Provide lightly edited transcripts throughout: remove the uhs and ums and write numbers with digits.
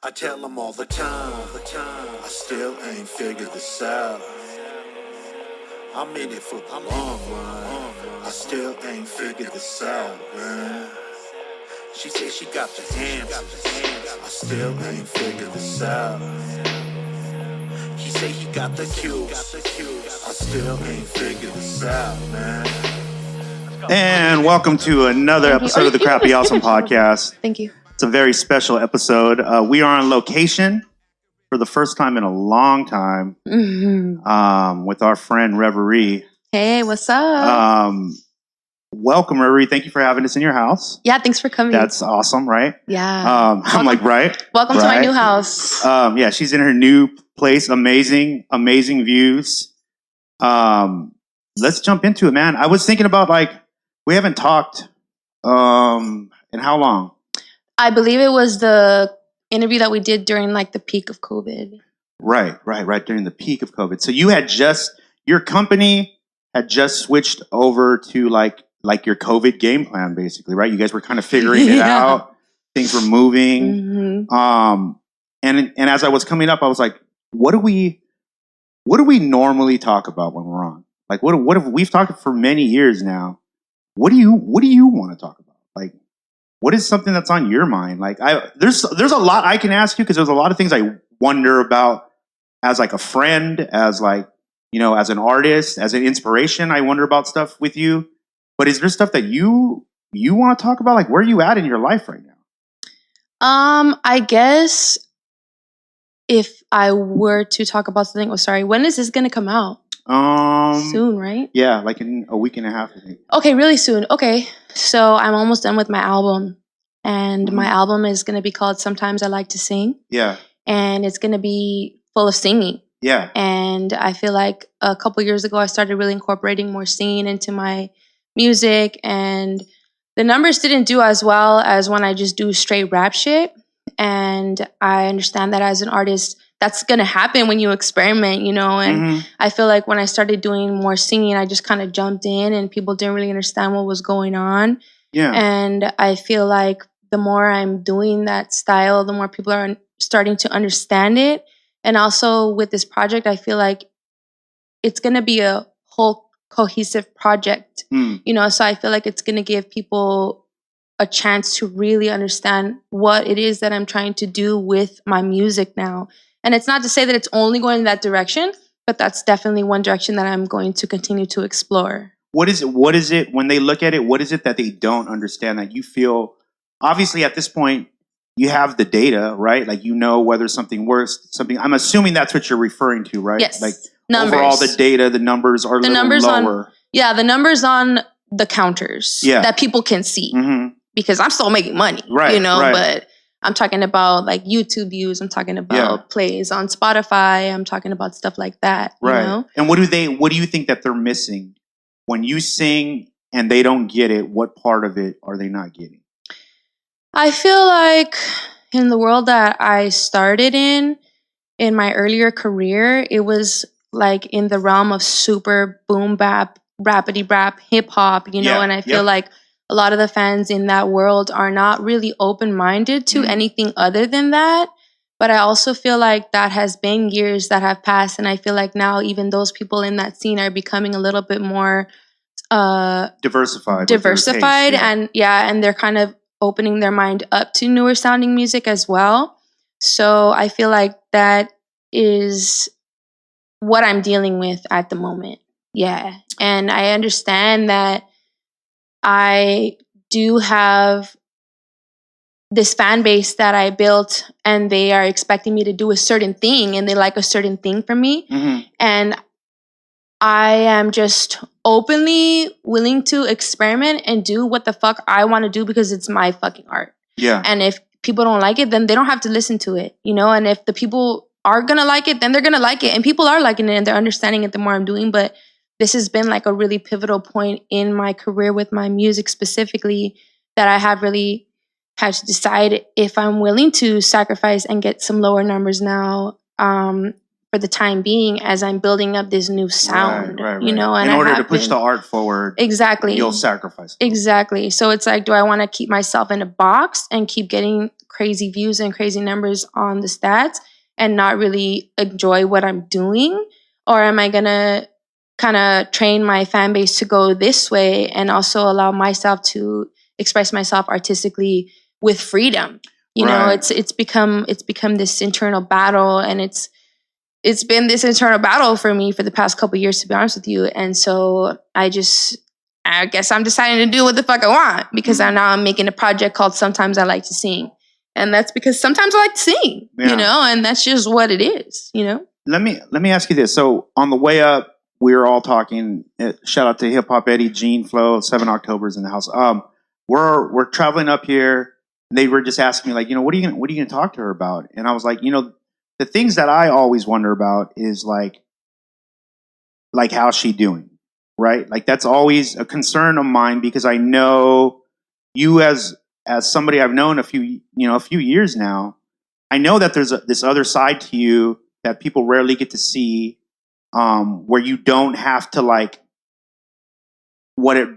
I tell them all the time, I still ain't figured this out. I'm in it for the long run, I still ain't figured this out, man. She say she got the answers, I still ain't figured this out. He say he got the cures, I still ain't figured this out, man. And welcome to another episode of the Crappy Awesome Podcast. Thank you. It's a very special episode. We are on location for the first time in a long time with our friend Reverie. Hey, what's up? Welcome, Reverie. Thank you for having us in your house. Yeah, thanks for coming. That's awesome, right? Yeah. I'm like, right? Welcome to my new house. Yeah, she's in her new place. Amazing views. Let's jump into it, man. I was thinking about, like, we haven't talked in how long? I believe it was the interview that we did during, like, the peak of COVID. Right during the peak of COVID. So you had your company had just switched over to like your COVID game plan, basically, right? You guys were kind of figuring it out. Things were moving. And as I was coming up, I was like, what do we normally talk about when we're on? Like, what have we've talked for many years now? What do you want to talk about? Like, what is something that's on your mind? Like, there's a lot I can ask you, because there's a lot of things I wonder about as like a friend, as like, you know, as an artist, as an inspiration. I wonder about stuff with you. But is there stuff that you want to talk about? Like, where are you at in your life right now? I guess if I were to talk about something, when is this going to come out? Soon, right? Yeah, like in a week and a half, I think. Okay, really soon. Okay, so I'm almost done with my album, and my album is going to be called Sometimes I Like to Sing. Yeah. And it's going to be full of singing. Yeah. And I feel like a couple years ago, I started really incorporating more singing into my music, and the numbers didn't do as well as when I just do straight rap shit. And I understand that as an artist, that's going to happen when you experiment, you know, and I feel like when I started doing more singing, I just kind of jumped in and people didn't really understand what was going on. Yeah. And I feel like the more I'm doing that style, the more people are starting to understand it. And also with this project, I feel like it's going to be a whole cohesive project, you know, so I feel like it's going to give people a chance to really understand what it is that I'm trying to do with my music now. And it's not to say that it's only going in that direction, but that's definitely one direction that I'm going to continue to explore. What is it when they look at it? What is it that they don't understand that you feel? Obviously, at this point, you have the data, right? Like, you know whether something works, something. I'm assuming that's what you're referring to, right? Yes. Like, numbers. Overall, the data, the numbers are a little lower. The numbers on the counters that people can see. Because I'm still making money, you know, but I'm talking about like YouTube views. I'm talking about plays on Spotify. I'm talking about stuff like that, you know? And what do you think that they're missing? When you sing and they don't get it, what part of it are they not getting? I feel like in the world that I started in my earlier career, it was like in the realm of super boom bap, rappity rap, hip hop, you know, and I feel like a lot of the fans in that world are not really open-minded to anything other than that. But I also feel like that has been years that have passed, and I feel like now even those people in that scene are becoming a little bit more diversified, and they're kind of opening their mind up to newer sounding music as well. So I feel like that is what I'm dealing with at the moment. Yeah. And I understand that I do have this fan base that I built, and they are expecting me to do a certain thing, and they like a certain thing from me. And I am just openly willing to experiment and do what the fuck I want to do, because it's my fucking art. Yeah. And if people don't like it, then they don't have to listen to it, you know? And if the people are going to like it, then they're going to like it. And people are liking it and they're understanding it the more I'm doing. But this has been like a really pivotal point in my career with my music specifically, that I have really had to decide if I'm willing to sacrifice and get some lower numbers now for the time being, as I'm building up this new sound, you know. And in order to push the art forward, exactly, you'll sacrifice. Exactly. So it's like, do I want to keep myself in a box and keep getting crazy views and crazy numbers on the stats and not really enjoy what I'm doing? Or am I going to kind of train my fan base to go this way and also allow myself to express myself artistically with freedom? You know, it's become this internal battle, and it's been this internal battle for me for the past couple of years, to be honest with you. And so I guess I'm deciding to do what the fuck I want, because I'm making a project called Sometimes I Like to Sing. And that's because sometimes I like to sing, you know, and that's just what it is, you know? Let me ask you this. So on the way up, we were all talking, shout out to Hip Hop Eddie, Gene Flow, 7 October's in the house. We're traveling up here, and they were just asking me, like, you know, what are you gonna talk to her about? And I was like, you know, the things that I always wonder about is like how's she doing? Right? Like that's always a concern of mine, because I know you as somebody I've known a few years now. I know that there's this other side to you that people rarely get to see, where you don't have to like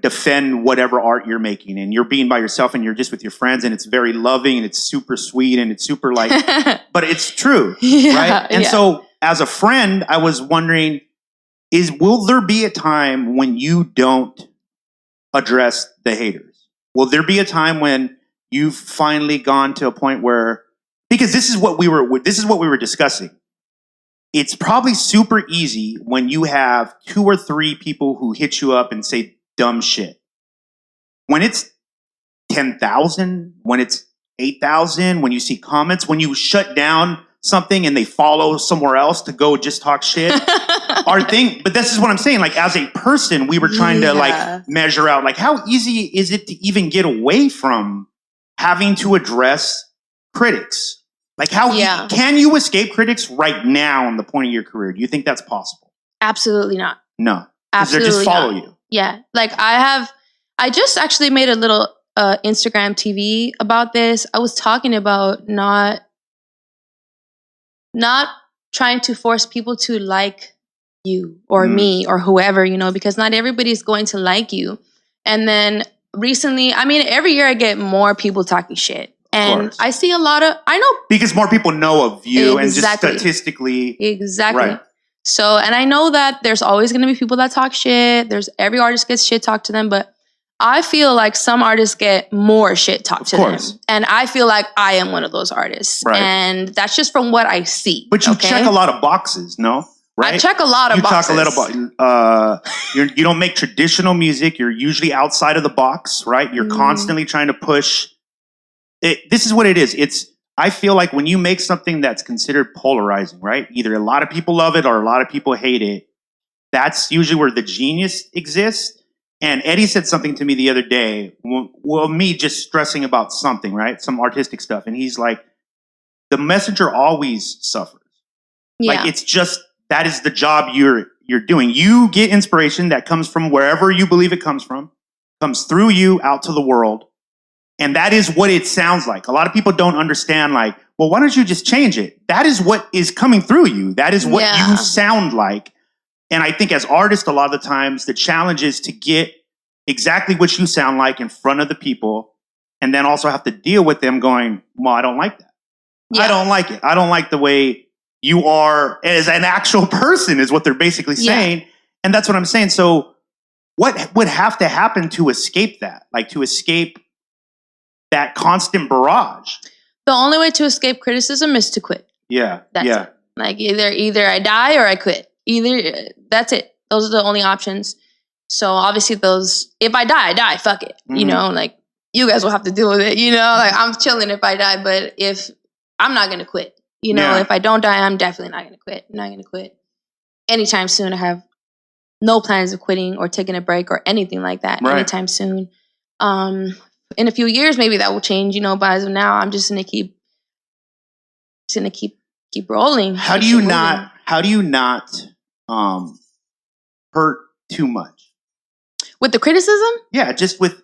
defend whatever art you're making, and you're being by yourself and you're just with your friends, and it's very loving and it's super sweet and it's super like, but it's true, right? And so as a friend, I was wondering, will there be a time when you don't address the haters? Will there be a time when you've finally gone to a point where, because this is what we were discussing. It's probably super easy when you have 2 or 3 people who hit you up and say dumb shit. When it's 10,000, when it's 8,000, when you see comments, when you shut down something and they follow somewhere else to go just talk shit. But this is what I'm saying. Like, as a person, we were trying to like measure out, like, how easy is it to even get away from having to address critics? Like, how can you escape critics right now in the point of your career? Do you think that's possible? Absolutely not. No. Absolutely they just follow not. you. Yeah. Like I just actually made a little Instagram TV about this. I was talking about not trying to force people to like you or me or whoever, you know, because not everybody's going to like you. And then recently, I mean, every year I get more people talking shit. And I see a lot of, I know. Because more people know of you and just statistically. Exactly. Right. So, and I know that there's always going to be people that talk shit. Every artist gets shit talked to them, but I feel like some artists get more shit talked to them. And I feel like I am one of those artists. Right. And that's just from what I see. But you check a lot of boxes, no? Right? I check a lot of boxes. You talk a little you don't make traditional music. You're usually outside of the box, right? You're constantly trying to push. This is what it is. I feel like when you make something that's considered polarizing, right? Either a lot of people love it or a lot of people hate it. That's usually where the genius exists. And Eddie said something to me the other day. Well, me just stressing about something, right? Some artistic stuff. And he's like, the messenger always suffers. Yeah. Like, it's just, that is the job you're doing. You get inspiration that comes from wherever you believe it comes from, comes through you out to the world. And that is what it sounds like. A lot of people don't understand, like, well, why don't you just change it? That is what is coming through you. That is what you sound like. And I think as artists, a lot of the times, the challenge is to get exactly what you sound like in front of the people, and then also have to deal with them going, well, I don't like that. Yeah. I don't like it. I don't like the way you are as an actual person, is what they're basically saying. Yeah. And that's what I'm saying. So what would have to happen to escape that? Like, to escape that constant barrage? The only way to escape criticism is to quit. Yeah. That's it. Like, either I die or I quit. That's it. Those are the only options. So obviously if I die, fuck it. Mm-hmm. You know, like, you guys will have to deal with it. You know, like, I'm chilling if I die, but if I'm not going to quit, you know, if I don't die, I'm definitely not going to quit. I'm not going to quit anytime soon. I have no plans of quitting or taking a break or anything like that anytime soon. In a few years, maybe that will change, you know, but as of now, I'm just going to keep rolling. How do you not hurt too much with the criticism? Yeah, just with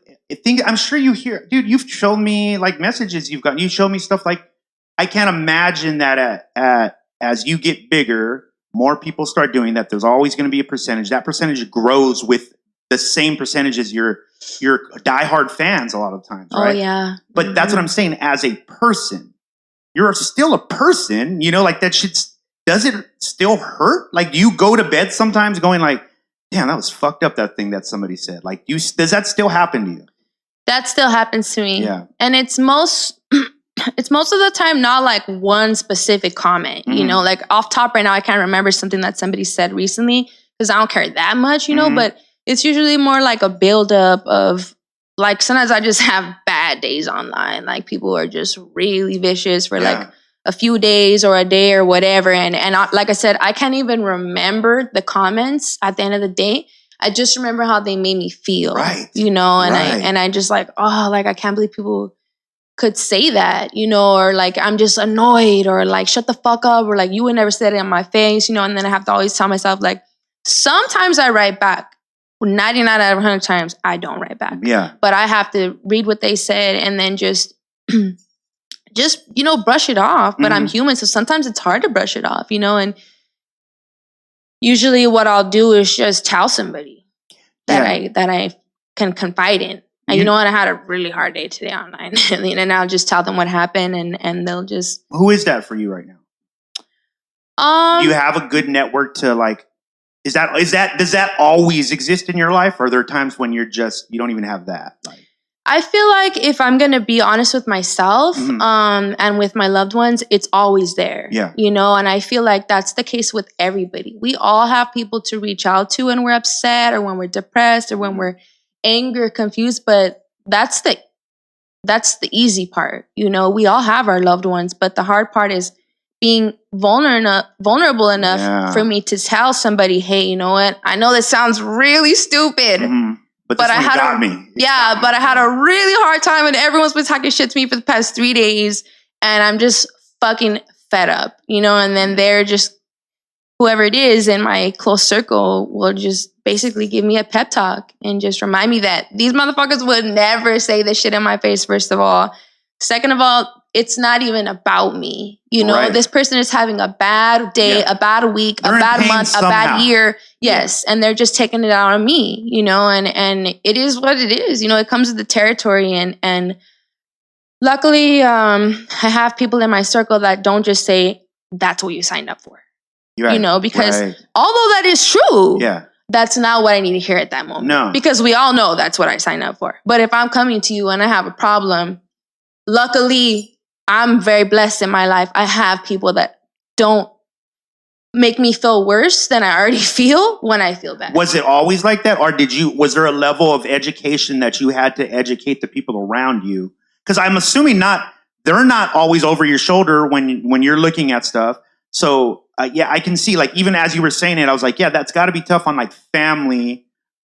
I'm sure you hear, dude. You've shown me like messages you've gotten. You show me stuff like, I can't imagine that as you get bigger, more people start doing that. There's always going to be a percentage. That percentage grows with the same percentage as your diehard fans a lot of times, right? Oh yeah. But that's what I'm saying. As a person, you're still a person. You know, like that shit. Does it still hurt? Like, do you go to bed sometimes going like, damn, that was fucked up, that thing that somebody said? Like, does that still happen to you? That still happens to me. Yeah. And it's most of the time not like one specific comment, you know, like off top right now, I can't remember something that somebody said recently because I don't care that much, you know, but it's usually more like a buildup of like, sometimes I just have bad days online. Like people are just really vicious for like a few days or a day or whatever. And like I said, I can't even remember the comments at the end of the day. I just remember how they made me feel, you know, and I just like, oh, like, I can't believe people could say that, you know, or like, I'm just annoyed or like, shut the fuck up, or like, you would never say it in my face, you know, and then I have to always tell myself like, sometimes I write back. 99 out of 100 times, I don't write back. Yeah. But I have to read what they said and then just, you know, brush it off. But I'm human, so sometimes it's hard to brush it off, you know, and usually what I'll do is just tell somebody that I can confide in. And you know what? I had a really hard day today online. And I'll just tell them what happened and they'll just... Who is that for you right now? Do you have a good network to like... Does that always exist in your life? Or are there times when you don't even have that? Like, I feel like if I'm going to be honest with myself and with my loved ones, it's always there. Yeah. You know, and I feel like that's the case with everybody. We all have people to reach out to when we're upset or when we're depressed or when we're angry or confused. But that's the easy part. You know, we all have our loved ones. But the hard part is being vulnerable enough for me to tell somebody, hey, you know what? I know this sounds really stupid. But I had but I had a really hard time and everyone's been talking shit to me for the past 3 days and I'm just fucking fed up, you know, and then they're just, whoever it is in my close circle will just basically give me a pep talk and just remind me that these motherfuckers would never say this shit in my face, first of all. Second of all, it's not even about me. You know, this person is having a bad day, a bad week, a bad month, a bad year. Yes. And they're just taking it out on me, you know, and it is what it is. You know, it comes with the territory. And luckily, I have people in my circle that don't just say, that's what you signed up for. You know, because although that is true, that's not what I need to hear at that moment. No. Because we all know that's what I signed up for. But if I'm coming to you and I have a problem, luckily, I'm very blessed in my life. I have people that don't make me feel worse than I already feel when I feel bad. Was it always like that? Or was there a level of education that you had to educate the people around you? Because I'm assuming they're not always over your shoulder when you're looking at stuff. So I can see, like, even as you were saying it, I was like, yeah, that's got to be tough on like family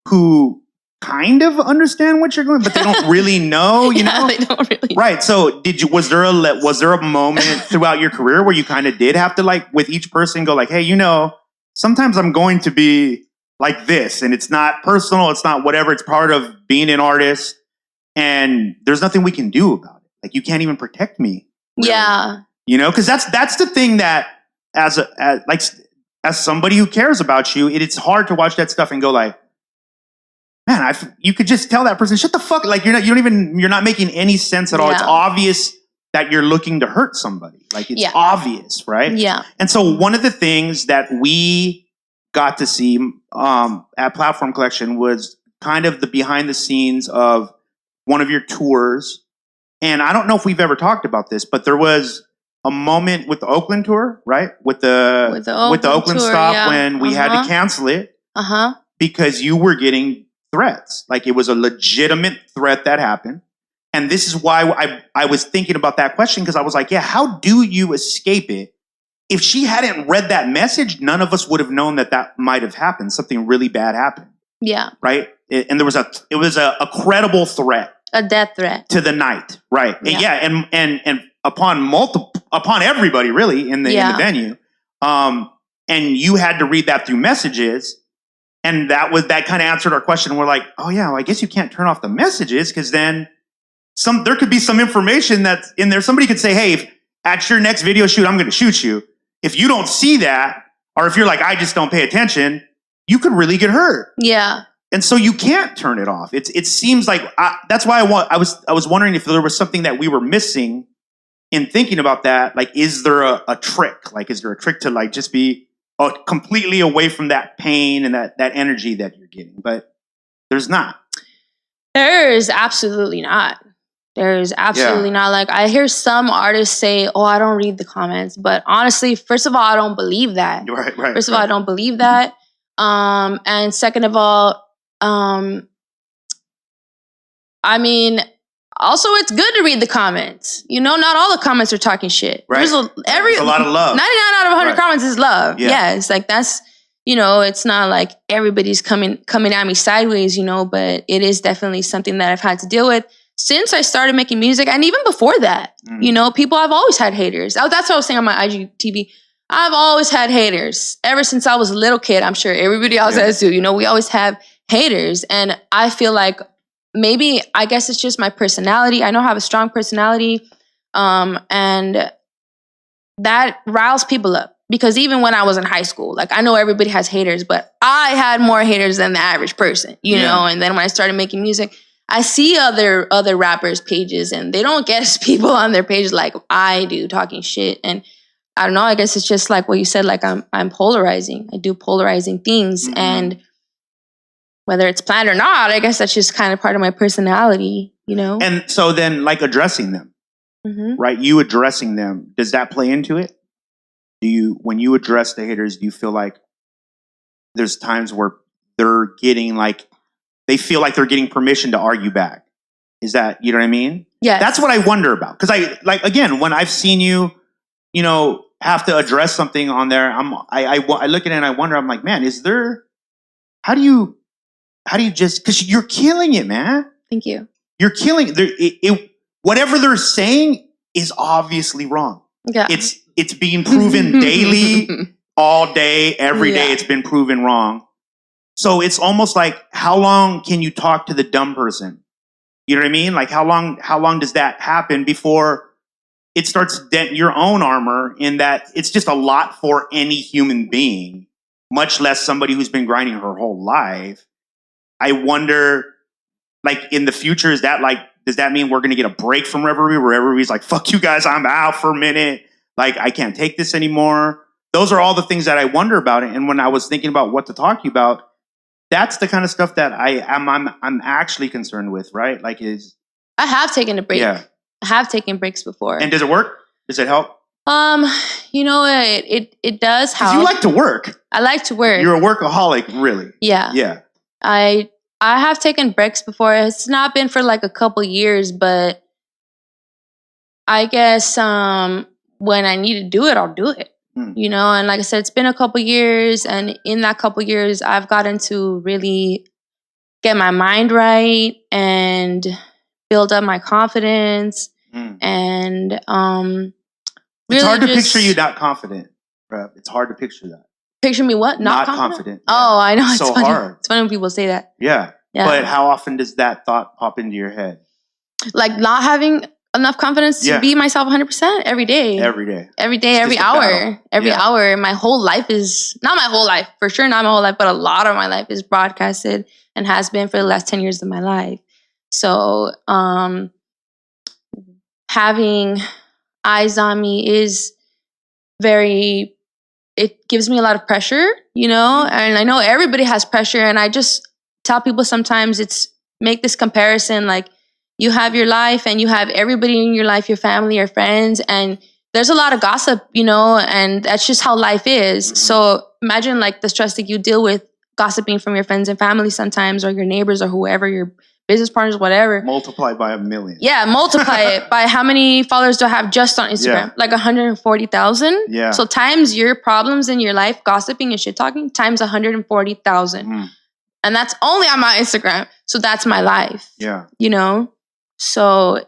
who kind of understand what you're going, but they don't really know, you know? They don't really. Right. So was there a moment throughout your career where you kind of did have to, like, with each person go like, hey, you know, sometimes I'm going to be like this and it's not personal. It's not whatever. It's part of being an artist and there's nothing we can do about it. Like, you can't even protect me. Really. Yeah. You know, cause that's the thing that as somebody who cares about you, it's hard to watch that stuff and go like, man, you could just tell that person, shut the fuck. Like, you're not making any sense at all. It's obvious that you're looking to hurt somebody. Like, it's obvious, right? Yeah. And so one of the things that we got to see at Platform Collection was kind of the behind the scenes of one of your tours. And I don't know if we've ever talked about this, but there was a moment with the Oakland tour, right? With the Oakland tour, stop when we had to cancel it because you were getting threats. Like, it was a legitimate threat that happened. And this is why I was thinking about that question, because I was like, yeah, how do you escape it? If she hadn't read that message, none of us would have known that might have happened. Something really bad happened. Yeah. Right? And it was a credible threat. A death threat. To the night. Right. Yeah. And upon everybody really in the venue. And you had to read that through messages. And that kind of answered our question. We're like, oh yeah, well, I guess you can't turn off the messages because then there could be some information that's in there. Somebody could say, hey, if at your next video shoot, I'm going to shoot you. If you don't see that, or if you're like, I just don't pay attention, you could really get hurt. Yeah. And so you can't turn it off. It seems like that's why I was wondering if there was something that we were missing in thinking about that. Like, is there a trick? Like, is there a trick to like just be completely away from that pain and that energy that you're getting? But there's not. There's absolutely not. There's absolutely not. Like, I hear some artists say, "Oh, I don't read the comments," but honestly, first of all, I don't believe that. Right. First of all, I don't believe that. And second of all, I mean, also it's good to read the comments. You know, not all the comments are talking shit. Right. There's a lot of love. 99 out of 100 Right. comments is love. Yeah. Yeah, it's like that's, you know, it's not like everybody's coming at me sideways, you know, but it is definitely something that I've had to deal with since I started making music, and even before that. You know, I've always had haters. That's what I was saying on my IGTV. I've always had haters ever since I was a little kid. I'm sure everybody else has too. You know, we always have haters, and I feel like maybe, I guess it's just my personality. I know I have a strong personality, and that riles people up. Because even when I was in high school, like, I know everybody has haters, but I had more haters than the average person, you know? And then when I started making music, I see other rappers' pages, and they don't get people on their page like I do, talking shit. And I don't know, I guess it's just like what you said, like I'm polarizing. I do polarizing things. And whether it's planned or not, I guess that's just kind of part of my personality, you know? And so then, like, addressing them, right? You addressing them, does that play into it? When you address the haters, do you feel like there's times where they're getting like, they feel like they're getting permission to argue back? Is that, you know what I mean? Yeah. That's what I wonder about. Because again, when I've seen you, you know, have to address something on there, I look at it and I wonder, I'm like, man, how do you just, because you're killing it, man. Thank you. You're killing it. Whatever they're saying is obviously wrong. Yeah. It's being proven daily, all day, every day. It's been proven wrong. So it's almost like, how long can you talk to the dumb person? You know what I mean? Like, how long does that happen before it starts to dent your own armor, in that it's just a lot for any human being, much less somebody who's been grinding her whole life. I wonder, like, in the future, does that mean we're going to get a break from Reverie, where Reverie's like, fuck you guys, I'm out for a minute. Like, I can't take this anymore. Those are all the things that I wonder about it. And when I was thinking about what to talk to you about, that's the kind of stuff that I'm actually concerned with, right? Like, I have taken a break. Yeah. I have taken breaks before. And does it work? Does it help? You know, it does help. 'Cause you like to work. I like to work. You're a workaholic, really. Yeah. Yeah. I have taken breaks before. It's not been for like a couple years, but I guess when I need to do it, I'll do it. You know, and like I said, it's been a couple years, and in that couple years, I've gotten to really get my mind right and build up my confidence. And really, it's hard to picture you not confident, bro. It's hard to picture that. Picture me what? Not confident? Oh, I know. It's so funny. hard. It's funny when people say that. Yeah. But how often does that thought pop into your head? Like, not having enough confidence to be myself 100% every day. Every day. Every day, every hour. Every hour. My whole life is, not my whole life, for sure not my whole life, but a lot of my life is broadcasted and has been for the last 10 years of my life. So having eyes on me is it gives me a lot of pressure, you know? And I know everybody has pressure, and I just tell people sometimes make this comparison, like, you have your life and you have everybody in your life, your family, your friends, and there's a lot of gossip, you know, and that's just how life is. So imagine like the stress that you deal with gossiping from your friends and family sometimes, or your neighbors, or whoever, your business partners, whatever. Multiply by 1 million. Yeah, multiply it by how many followers do I have just on Instagram? Yeah. Like 140,000. Yeah. So times your problems in your life, gossiping and shit talking, times 140,000. And that's only on my Instagram. So that's my life. Yeah. You know? So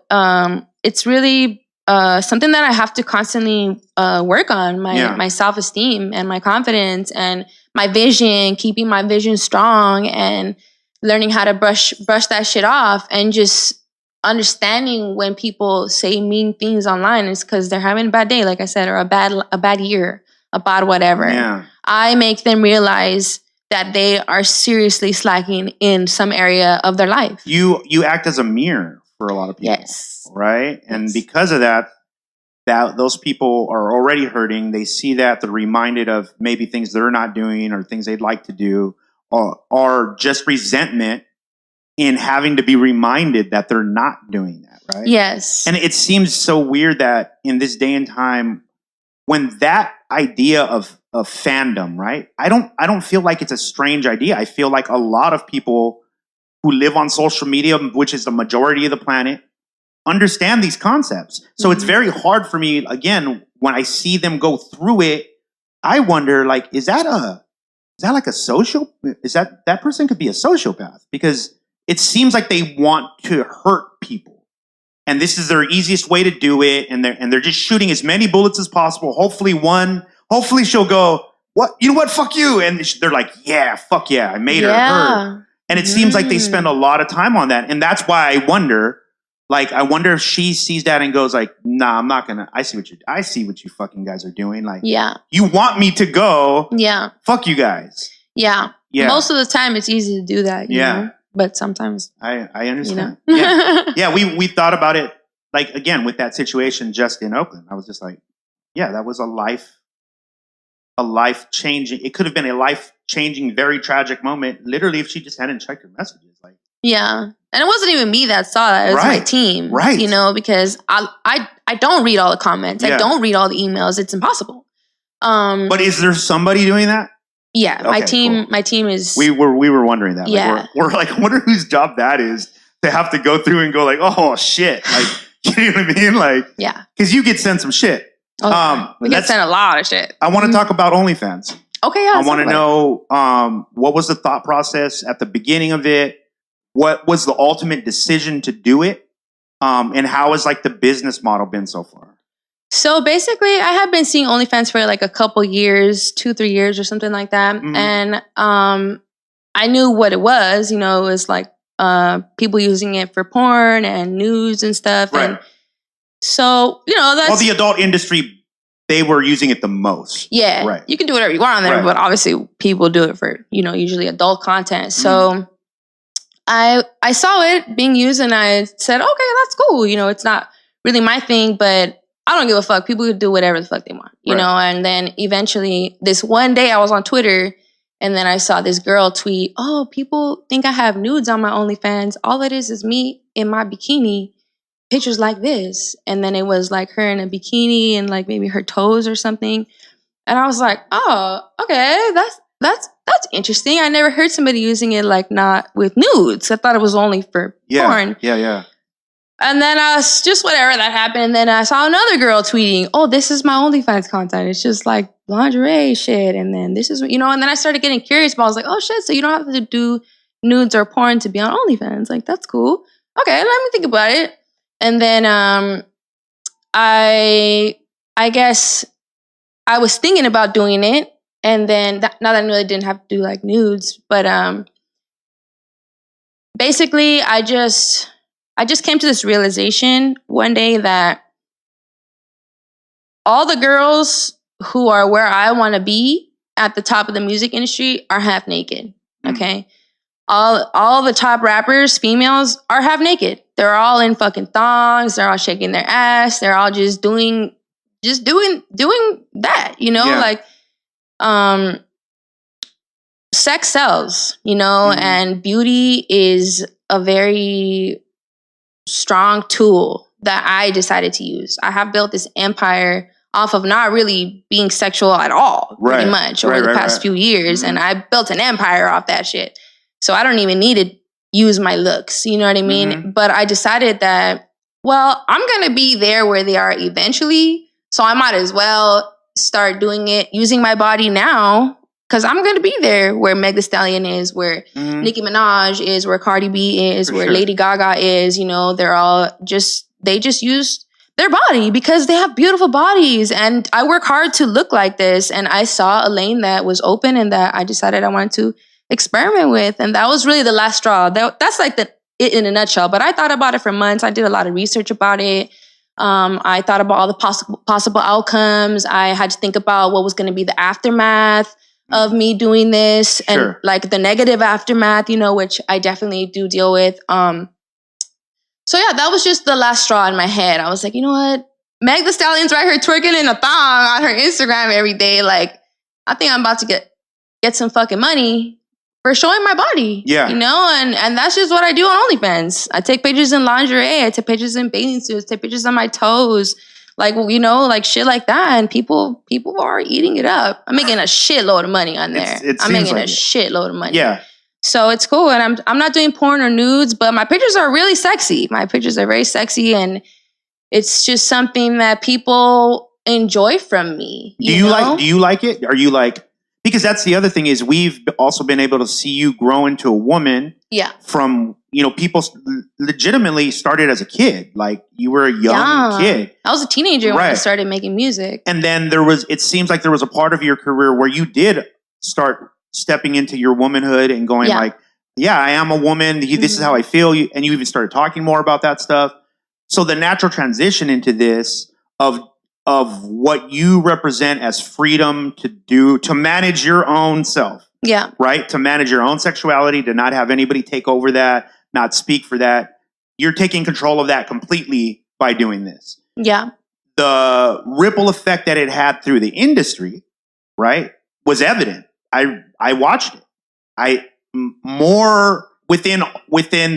it's really something that I have to constantly work on, my self-esteem and my confidence and my vision, keeping my vision strong, and learning how to brush that shit off, and just understanding when people say mean things online, it's because they're having a bad day, like I said, or a bad year, a bad whatever. Yeah. I make them realize that they are seriously slacking in some area of their life. You act as a mirror for a lot of people. Yes. Right? And because of that those people are already hurting. They see that, they're reminded of maybe things they're not doing or things they'd like to do, or just resentment in having to be reminded that they're not doing that, right? Yes. And it seems so weird that in this day and time, when that idea of fandom, right? I don't feel like it's a strange idea. I feel like a lot of people who live on social media, which is the majority of the planet, understand these concepts. So it's very hard for me, again, when I see them go through it, I wonder, like, is that like a social, that person could be a sociopath, because it seems like they want to hurt people. And this is their easiest way to do it. And they're just shooting as many bullets as possible. Hopefully she'll go, what, you know what? Fuck you. And they're like, yeah, fuck yeah. I made her hurt. And it seems like they spend a lot of time on that. And that's why I wonder if she sees that and goes like, nah, I'm not gonna, I see what you fucking guys are doing. Like, you want me to go. Yeah. Fuck you guys. Yeah. Most of the time it's easy to do that. You know? But sometimes I understand. You know? Yeah. We thought about it, like, again, with that situation just in Oakland. I was just like, yeah, that was a life changing. It could have been a life changing, very tragic moment, literally, if she just hadn't checked her messages. Like, yeah. And it wasn't even me that saw that. It was my team. Right. You know, because I don't read all the comments. I don't read all the emails. It's impossible. But is there somebody doing that? Yeah. Okay, my team is. We were wondering that. Yeah. Like, we're like, I wonder whose job that is to have to go through and go like, oh shit. Like, you know what I mean? Like, yeah. Because you get sent some shit. We get sent a lot of shit. I want to talk about OnlyFans. Okay, yeah. I want to know what was the thought process at the beginning of it? What was the ultimate decision to do it? And how has like the business model been so far? So basically, I have been seeing OnlyFans for like a couple years, 2-3 years or something like that. Mm-hmm. And I knew what it was. You know, it was like people using it for porn and news and stuff. Right. And so, you know, that's... Well, the adult industry, they were using it the most. Yeah. Right. You can do whatever you want on there, but obviously people do it for, you know, usually adult content. So I saw it being used and I said, okay, that's cool. You know, it's not really my thing, but I don't give a fuck. People can do whatever the fuck they want, you know? And then eventually this one day I was on Twitter and then I saw this girl tweet, oh, people think I have nudes on my OnlyFans. All it is me in my bikini, pictures like this. And then it was like her in a bikini and like maybe her toes or something. And I was like, oh, okay, that's interesting. I never heard somebody using it like not with nudes. I thought it was only for porn. Yeah. And then I was just whatever that happened. And then I saw another girl tweeting, oh, this is my OnlyFans content. It's just like lingerie shit. And then this is, you know, and then I started getting curious, but I was like, oh shit, so you don't have to do nudes or porn to be on OnlyFans. Like, that's cool. Okay, let me think about it. And then I guess I was thinking about doing it. And then now that I knew I didn't have to do like nudes, but basically I just came to this realization one day that all the girls who are where I want to be at the top of the music industry are half naked. Okay. All the top rappers, females, are half naked. They're all in fucking thongs. They're all shaking their ass. They're all just doing that, you know, like, sex sells, you know, and beauty is a very strong tool that I decided to use. I have built this empire off of not really being sexual at all, pretty much over the past few years. And I built an empire off that shit. So I don't even need to use my looks, you know what I mean? But I decided that, well, I'm going to be there where they are eventually. So I might as well start doing it, using my body now, because I'm going to be there where Meg Thee Stallion is, where Nicki Minaj is, where Cardi B is, where Lady Gaga is. You know, they just use their body because they have beautiful bodies. And I work hard to look like this. And I saw a lane that was open and that I decided I wanted to experiment with. And that was really the last straw. That's like it in a nutshell. But I thought about it for months. I did a lot of research about it. I thought about all the possible outcomes. I had to think about what was going to be the aftermath. of me doing this and Sure. like the negative aftermath, which I definitely do deal with. So yeah, that was just the last straw in my head. I was like, you know what? Meg the Stallion's right here twerking in a thong on her Instagram every day. Like, I think I'm about to get some fucking money for showing my body. Yeah. And that's just what I do on OnlyFans. I take pictures in lingerie. I take pictures in bathing suits. Take pictures on my toes. Like, like shit like that. And people are eating it up. I'm making a shitload of money on there. I'm making a shitload of money. Yeah. So it's cool. And I'm not doing porn or nudes, but my pictures are really sexy. My pictures are very sexy. And it's just something that people enjoy from me. Do you like it? Are you like, because that's the other thing is we've also been able to see you grow into a woman. Yeah. From, people legitimately started as a kid. Like you were a young kid. I was a teenager when I started making music. And then it seems like there was a part of your career where you did start stepping into your womanhood and going like, yeah, I am a woman. This is how I feel. And you even started talking more about that stuff. So the natural transition into this of what you represent as freedom to manage your own self. Yeah. Right? To manage your own sexuality, to not have anybody take over that, not speak for that. You're taking control of that completely by doing this. Yeah. The ripple effect that it had through the industry, right, was evident. I watched it. More within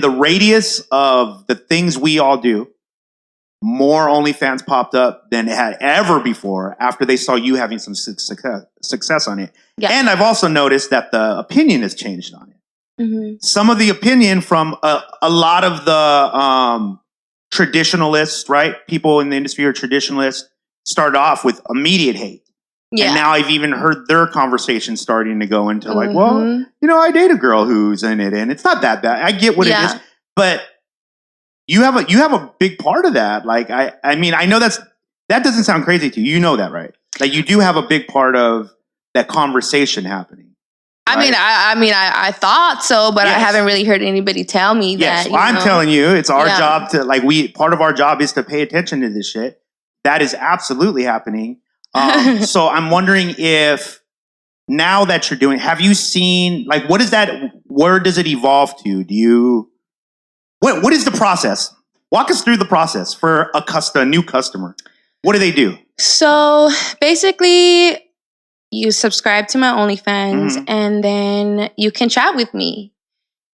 the radius of the things we all do, more OnlyFans popped up than it had ever before after they saw you having some success on it. Yeah. And I've also noticed that the opinion has changed on it. Mm-hmm. Some of the opinion from a lot of the traditionalists, right? People in the industry are traditionalists, started off with immediate hate. Yeah. And now I've even heard their conversation starting to go into like, well, I date a girl who's in it and it's not that bad. I get what it is. But you have a big part of that. Like, I mean, I know that doesn't sound crazy to you. You know that, right? Like you do have a big part of that conversation happening. Right? I thought so, but I haven't really heard anybody tell me that. Well, I'm telling you, it's our job to part of our job is to pay attention to this shit. That is absolutely happening. So I'm wondering if now that you're doing, have you seen, like, where does it evolve to? What is the process? Walk us through the process for a new customer. What do they do? So basically, you subscribe to my OnlyFans and then you can chat with me.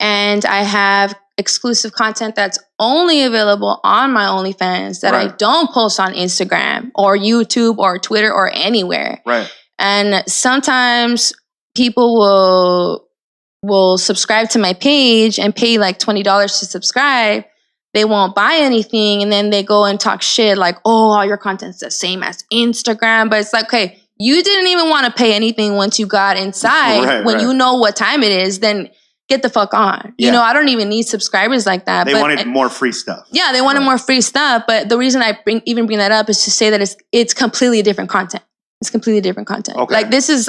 And I have exclusive content that's only available on my OnlyFans that I don't post on Instagram or YouTube or Twitter or anywhere. Right. And sometimes people will subscribe to my page and pay like $20 to subscribe. They won't buy anything. And then they go and talk shit like, oh, all your content's the same as Instagram. But it's like, okay, you didn't even want to pay anything once you got inside. When you know what time it is, then get the fuck on. Yeah. I don't even need subscribers like that. They wanted more free stuff. Yeah, they wanted more free stuff. But the reason I bring that up is to say that it's completely different content. It's completely different content. Okay. Like this is,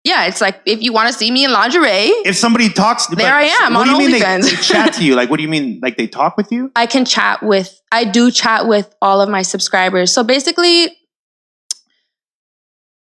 it's like if you want to see me in lingerie. If somebody talks, there I am on OnlyFans. They chat to you. Like, what do you mean? Like they talk with you? I do chat with all of my subscribers. So basically,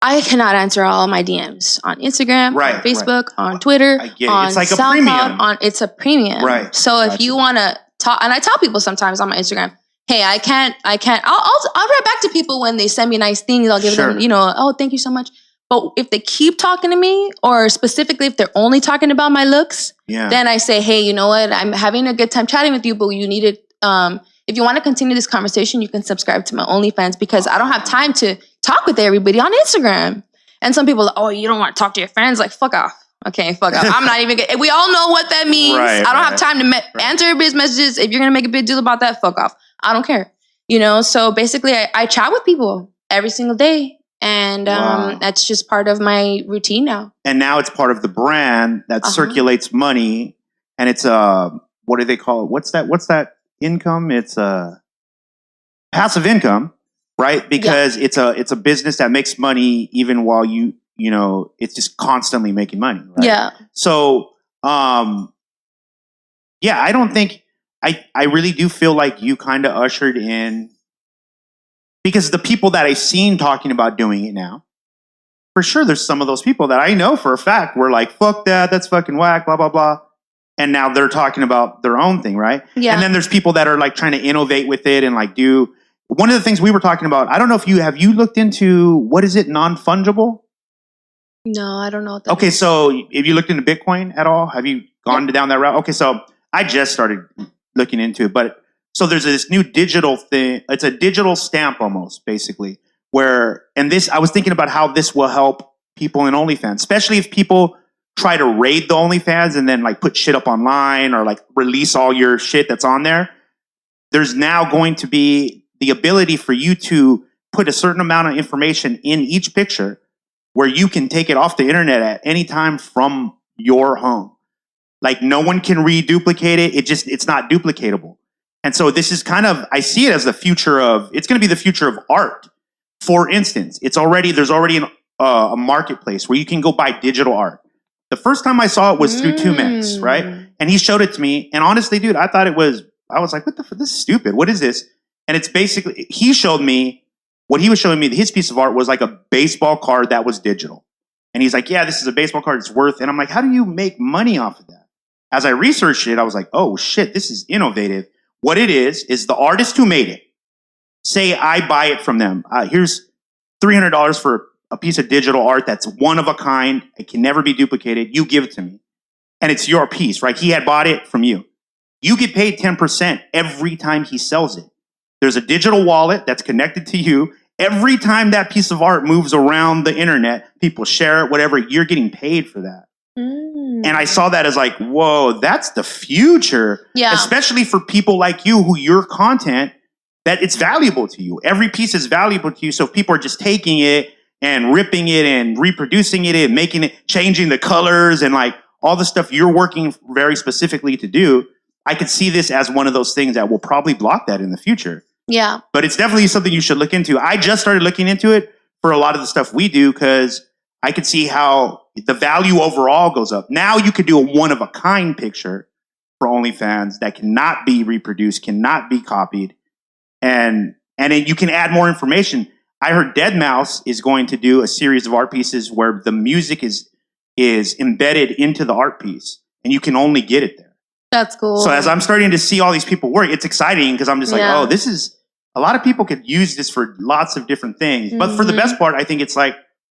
I cannot answer all of my DMs on Instagram, on Facebook, on Twitter, on it's like SoundCloud. A premium. It's a premium. Right. So if you want to talk, and I tell people sometimes on my Instagram, hey, I can't. I'll write back to people when they send me nice things. I'll give them, oh, thank you so much. But if they keep talking to me, or specifically if they're only talking about my looks, then I say, hey, you know what? I'm having a good time chatting with you, but you need to, if you want to continue this conversation, you can subscribe to my OnlyFans because I don't have time to talk with everybody on Instagram. And some people are like, oh, you don't want to talk to your friends? Like, fuck off. Okay, fuck off. I'm not even good. We all know what that means. I don't have time to answer everybody's messages. If you're going to make a big deal about that, fuck off. I don't care. So basically I chat with people every single day. And that's just part of my routine now. And now it's part of the brand that circulates money. And it's what do they call it? What's that income? It's passive income, right? Because it's a business that makes money even while it's just constantly making money. Right? Yeah. So I don't think I really do feel like you kind of ushered in. Because the people that I've seen talking about doing it now, for sure there's some of those people that I know for a fact were like, fuck that, that's fucking whack, blah, blah, blah. And now they're talking about their own thing, right? Yeah. And then there's people that are like trying to innovate with it and like do one of the things we were talking about. I don't know if have you looked into what is it, non-fungible? No, I don't know what that Okay, is. so have you looked into Bitcoin at all? Have you gone down that route? Okay, so I just started looking into it, but so there's this new digital thing. It's a digital stamp almost, basically, I was thinking about how this will help people in OnlyFans, especially if people try to raid the OnlyFans and then like put shit up online or like release all your shit that's on there. There's now going to be the ability for you to put a certain amount of information in each picture where you can take it off the internet at any time from your home. Like no one can reduplicate it. It's not duplicatable. And so this is I see it as it's going to be the future of art. For instance, there's already a marketplace where you can go buy digital art. The first time I saw it was through 2Mex, right? And he showed it to me. And honestly, dude, I was like, what the fuck? This is stupid. What is this? And it's basically, what he was showing me, his piece of art was like a baseball card that was digital. And he's like, yeah, this is a baseball card. It's worth. And I'm like, how do you make money off of that? As I researched it, I was like, oh shit, this is innovative. What it is the artist who made it. Say I buy it from them. Here's $300 for a piece of digital art that's one of a kind. It can never be duplicated. You give it to me. And it's your piece, right? He had bought it from you. You get paid 10% every time he sells it. There's a digital wallet that's connected to you. Every time that piece of art moves around the internet, people share it, whatever, you're getting paid for that. And I saw that as like, whoa, that's the future. Yeah. Especially for people like you who your content, that it's valuable to you. Every piece is valuable to you. So if people are just taking it and ripping it and reproducing it and making it, changing the colors and like all the stuff you're working very specifically to do, I could see this as one of those things that will probably block that in the future. Yeah. But it's definitely something you should look into. I just started looking into it for a lot of the stuff we do because I could see how the value overall goes up. Now you could do a one-of-a-kind picture for OnlyFans that cannot be reproduced, cannot be copied, and then you can add more information. I heard deadmau5 is going to do a series of art pieces where the music is embedded into the art piece, and you can only get it there. That's cool. So as I'm starting to see all these people work, it's exciting because I'm just like, oh, this is a lot of people could use this for lots of different things. But for the best part, I think it's like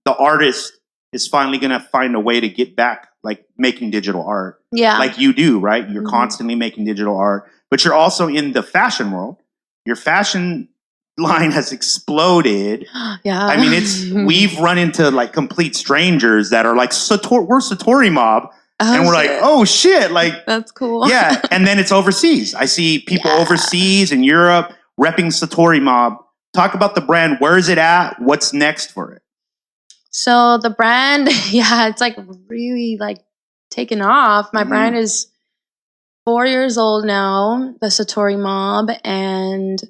the artist is finally going to find a way to get back, like making digital art. Yeah. Like you do, right? You're constantly making digital art, but you're also in the fashion world. Your fashion line has exploded. Yeah. I mean, we've run into like complete strangers that are like, we're Satori mob. And we're like, oh shit, like that's cool. Yeah, and then it's overseas. I see people overseas in Europe repping Satori mob. Talk about the brand. Where is it at? What's next for it? So the brand, it's like really like taken off. My brand is 4 years old now, the Satori mob, and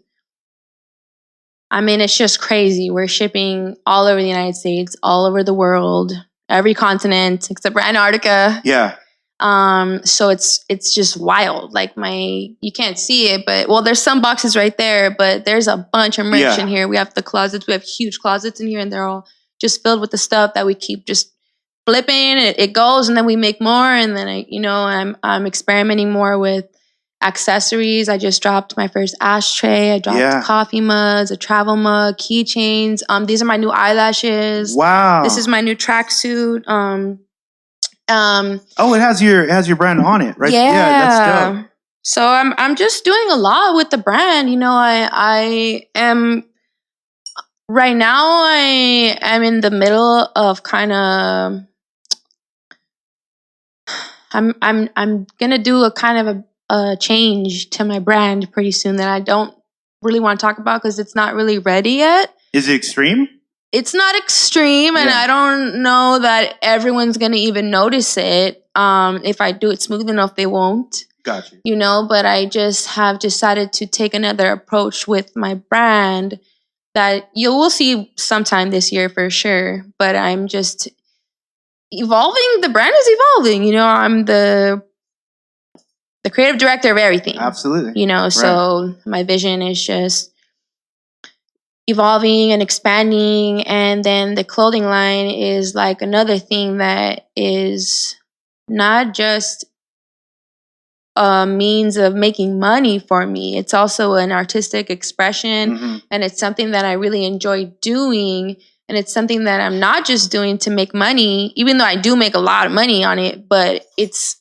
I mean it's just crazy. We're shipping all over the United States, all over the world. Every continent except for Antarctica. Yeah. So it's just wild. Like you can't see it, but there's some boxes right there, but there's a bunch of merch in here. We have the closets. We have huge closets in here, and they're all just filled with the stuff that we keep just flipping. It goes, and then we make more. And then I'm experimenting more with accessories. I just dropped my first ashtray. I dropped coffee mugs, a travel mug, keychains. These are my new eyelashes. Wow. This is my new tracksuit. It has your brand on it, right? Yeah, that's dope. So I'm just doing a lot with the brand. I am right now. I am in the middle of I'm gonna do a kind of a change to my brand pretty soon that I don't really want to talk about because it's not really ready yet. Is it extreme? It's not extreme, and I don't know that everyone's gonna even notice it. If I do it smooth enough, they won't. Gotcha. But I just have decided to take another approach with my brand that you will see sometime this year for sure. But I'm just evolving. The brand is evolving. I'm the creative director of everything. Absolutely. So my vision is just evolving and expanding. And then the clothing line is like another thing that is not just a means of making money for me. It's also an artistic expression, and it's something that I really enjoy doing. And it's something that I'm not just doing to make money, even though I do make a lot of money on it. But it's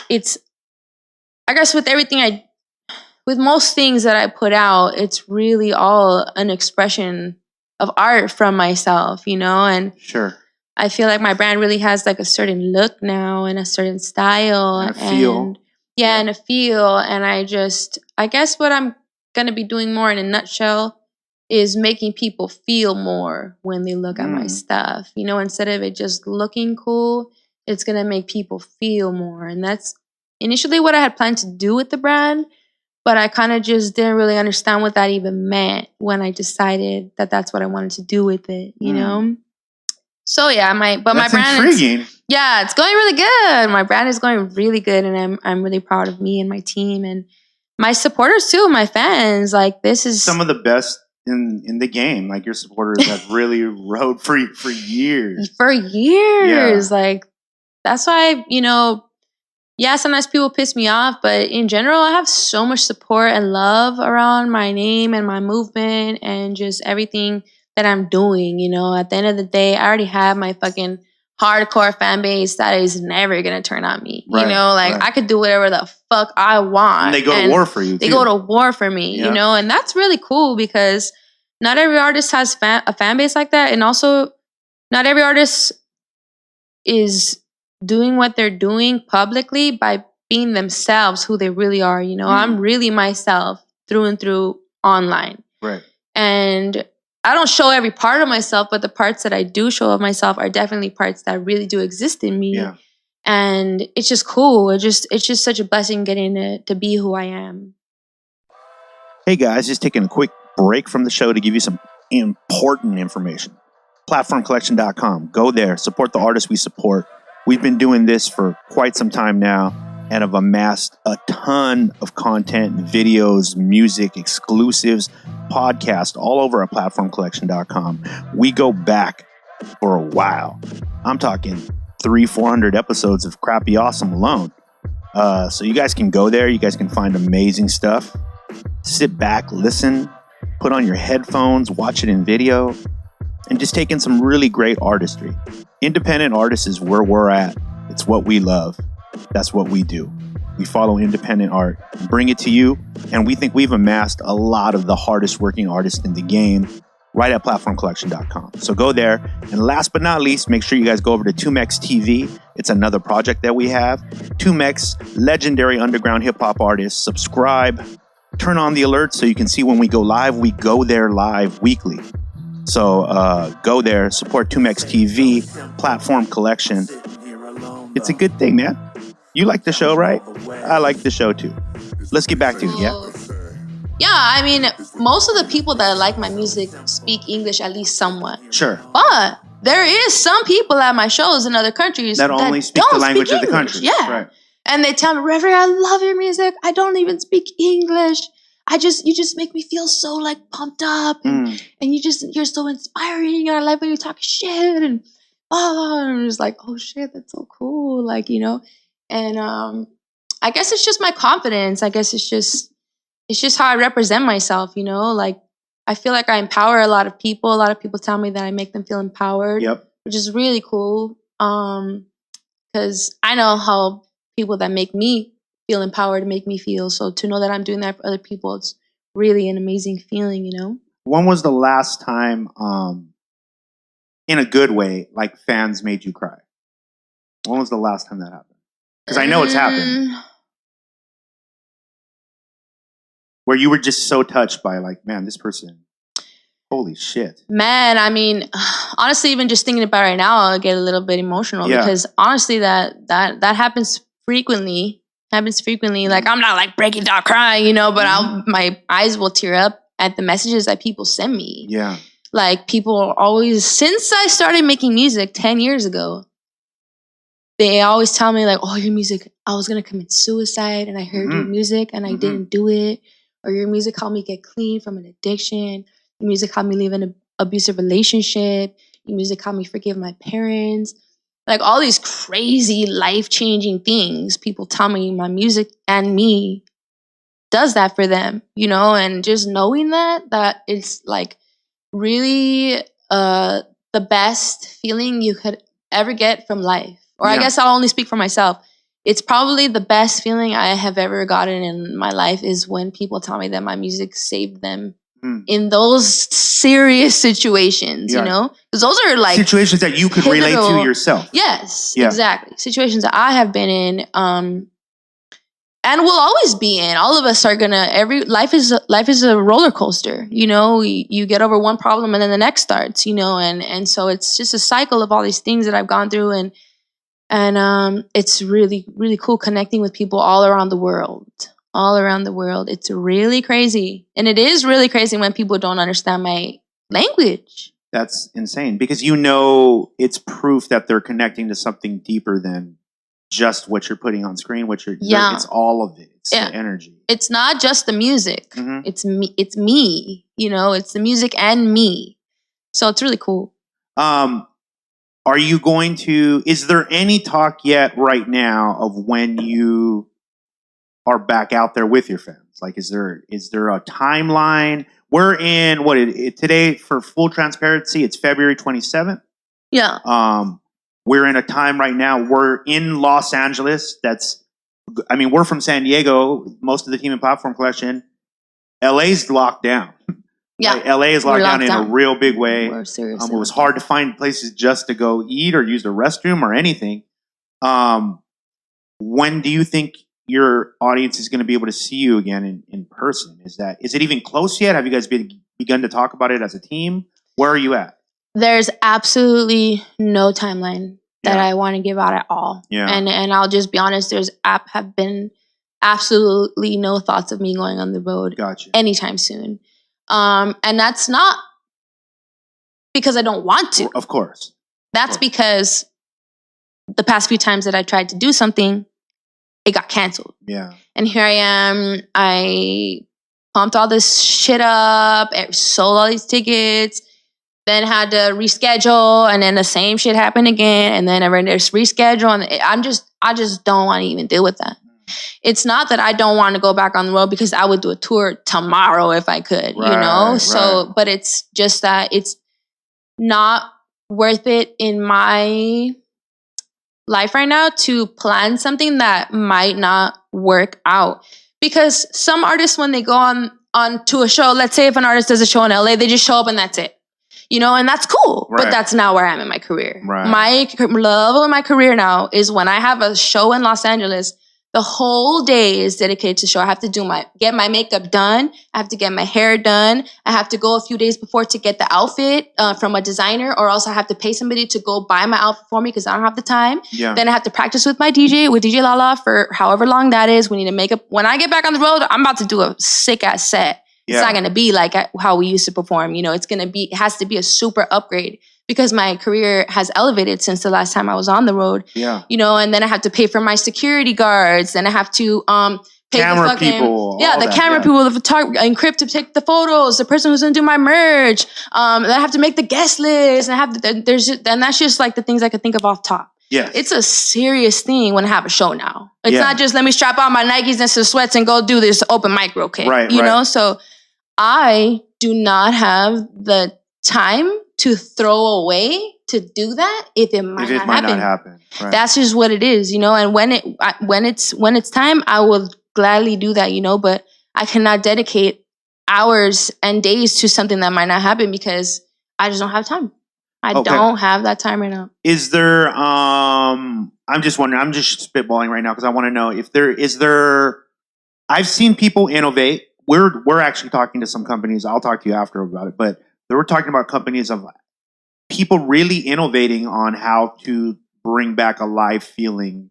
I guess with most things that I put out, it's really all an expression of art from myself, And Sure. I feel like my brand really has like a certain look now and a certain style and a feel. And a feel. And I guess what I'm going to be doing more in a nutshell is making people feel more when they look at my stuff. Instead of it just looking cool, it's going to make people feel more. And that's initially what I had planned to do with the brand. But I kind of just didn't really understand what that even meant when I decided that that's what I wanted to do with it, So yeah, my brand intriguing. It's going really good. My brand is going really good, and I'm really proud of me and my team and my supporters too, my fans. Like, this is some of the best in the game. Like, your supporters have really rode for years. For years. Yeah. Like, that's why, sometimes people piss me off, but in general, I have so much support and love around my name and my movement and just everything that I'm doing. At the end of the day, I already have my fucking hardcore fan base that is never gonna turn on me. Right, right. I could do whatever the fuck I want. And they go to war for you, They too. go to war for me, and that's really cool because not every artist has a fan base like that. And also, not every artist is doing what they're doing publicly by being themselves, who they really are. I'm really myself through and through online. Right. And I don't show every part of myself, but the parts that I do show of myself are definitely parts that really do exist in me. Yeah. And it's just cool. It's just such a blessing getting to be who I am. Hey guys, just taking a quick break from the show to give you some important information. Platformcollection.com. Go there. Support the artists we support. We've been doing this for quite some time now and have amassed a ton of content, videos, music, exclusives, podcasts all over at platformcollection.com. We go back for a while. I'm talking 300-400 episodes of Crappy Awesome alone. So you guys can go there. You guys can find amazing stuff. Sit back, listen, put on your headphones, watch it in video, and just take in some really great artistry. Independent artists is where we're at. It's what we love. That's what we do. We follow independent art, bring it to you, and we think we've amassed a lot of the hardest working artists in the game right at platformcollection.com. So go there. And last but not least, make sure you guys go over to 2Mex TV. It's another project that we have. 2Mex, legendary underground hip-hop artist. Subscribe. Turn on the alerts so you can see when we go live. We go there live weekly. So go there, support 2Mex TV, Platform Collection. It's a good thing, man. You like the show, right? I like the show too. Let's get back to it, yeah? Yeah, I mean, most of the people that like my music speak English at least somewhat. Sure. But there is some people at my shows in other countries that only speak the language of the country. Yeah. Right. And they tell me, Reverie, I love your music. I don't even speak English. You just make me feel so like pumped up and you're so inspiring. And I like when you talk shit and I'm just like, oh shit, that's so cool. Like, and I guess it's just my confidence. I guess it's just how I represent myself, like I feel like I empower a lot of people. A lot of people tell me that I make them feel empowered, which is really cool. Because I know how people that make me feel empowered make me feel. So to know that I'm doing that for other people, it's really an amazing feeling, When was the last time, in a good way, like fans made you cry? When was the last time that happened? Because I know it's happened. Where you were just so touched by like, man, this person, holy shit. Man, I mean, honestly, even just thinking about it right now, I'll get a little bit emotional because honestly, that happens frequently. Like, I'm not like breaking down crying, but my eyes will tear up at the messages that people send me. Yeah. Like, people are always, since I started making music 10 years ago, they always tell me like, oh, your music, I was going to commit suicide and I heard your music and I didn't do it. Or your music helped me get clean from an addiction. Music helped me leave an abusive relationship. Music helped me forgive my parents. Like all these crazy life-changing things. People tell me my music and me does that for them, you know, and just knowing that it's like really the best feeling you could ever get from life. Or I guess I'll only speak for myself. It's probably the best feeling I have ever gotten in my life is when people tell me that my music saved them in those serious situations, you know? Because those are like situations that you could relate to yourself. Yes, exactly. Situations that I have been in, and will always be in. All of us are gonna. Life is a roller coaster. You know, you get over one problem and then the next starts. You know, and so it's just a cycle of all these things that I've gone through, and it's really really cool connecting with people all around the world. All around the world, it's really crazy, and it is really crazy when people don't understand my language. That's insane because you know it's proof that they're connecting to something deeper than just what you're putting on screen. It's all of it. It's the energy. It's not just the music. It's me. It's me. You know, it's the music and me. So it's really cool. Are you going to? Is there any talk yet right now of when you are back out there with your fans? Like, is there a timeline? We're in today for full transparency. It's February 27th. Yeah. We're in a time right now. We're in Los Angeles. We're from San Diego. Most of the team in Platform Collection. LA's locked down. Yeah. Like, LA is locked down in a real big way. We're seriously. It was hard to find places just to go eat or use the restroom or anything. When do you think your audience is going to be able to see you again in person? Is it even close yet? Have you guys begun to talk about it as a team? Where are you at? There's absolutely no timeline that I want to give out at all. Yeah. And I'll just be honest, have been absolutely no thoughts of me going on the road anytime soon. And that's not because I don't want to. Of course. That's because the past few times that I tried to do something, it got canceled. Yeah. And here I am. I pumped all this shit up, sold all these tickets, then had to reschedule, and then the same shit happened again, and then there's reschedule, and I just don't want to even deal with that. It's not that I don't want to go back on the road because I would do a tour tomorrow if I could, you know? So, but it's just that it's not worth it in my life right now to plan something that might not work out. Because some artists, when they go on to a show, let's say if an artist does a show in LA, they just show up and that's it. You know, and that's cool. But that's not where I am in my career. My level in my career now is when I have a show in Los Angeles, the whole day is dedicated to show. I have to get my makeup done. I have to get my hair done. I have to go a few days before to get the outfit from a designer, or else I have to pay somebody to go buy my outfit for me because I don't have the time. Yeah. Then I have to practice with DJ Lala for however long that is. We need to make up. When I get back on the road, I'm about to do a sick ass set. It's not going to be like how we used to perform. You know, it has to be a super upgrade because my career has elevated since the last time I was on the road. Yeah. You know, and then I have to pay for my security guards. Then I have to pay camera the people. The camera people, the photographer, Encrypt to take the photos, the person who's going to do my merch. Then I have to make the guest list. And that's just like the things I could think of off top. Yes. It's a serious thing when I have a show now. It's not just let me strap on my Nikes and some sweats and go do this open mic real quick. You know, so I do not have the time to throw away to do that if it might not happen. Right. That's just what it is, you know. And when it's time, I will gladly do that, you know. But I cannot dedicate hours and days to something that might not happen because I just don't have time. I don't have that time right now. Is there? I'm just wondering. I'm just spitballing right now because I want to know if there is there. I've seen people innovate. We're actually talking to some companies. I'll talk to you after about it, but we're talking about companies of people really innovating on how to bring back a live feeling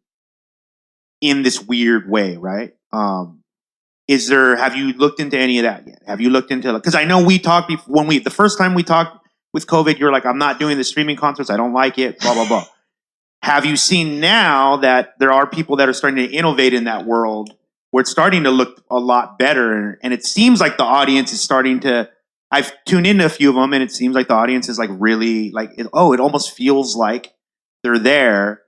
in this weird way, right? Have you looked into any of that yet? Have you looked into, because I know we talked the first time we talked with COVID, you're like, I'm not doing the streaming concerts. I don't like it, blah, blah, blah. Have you seen now that there are people that are starting to innovate in that world where it's starting to look a lot better, and it seems like the audience is starting to I've tuned into a few of them, and it seems like the audience is like really like, it almost feels like they're there.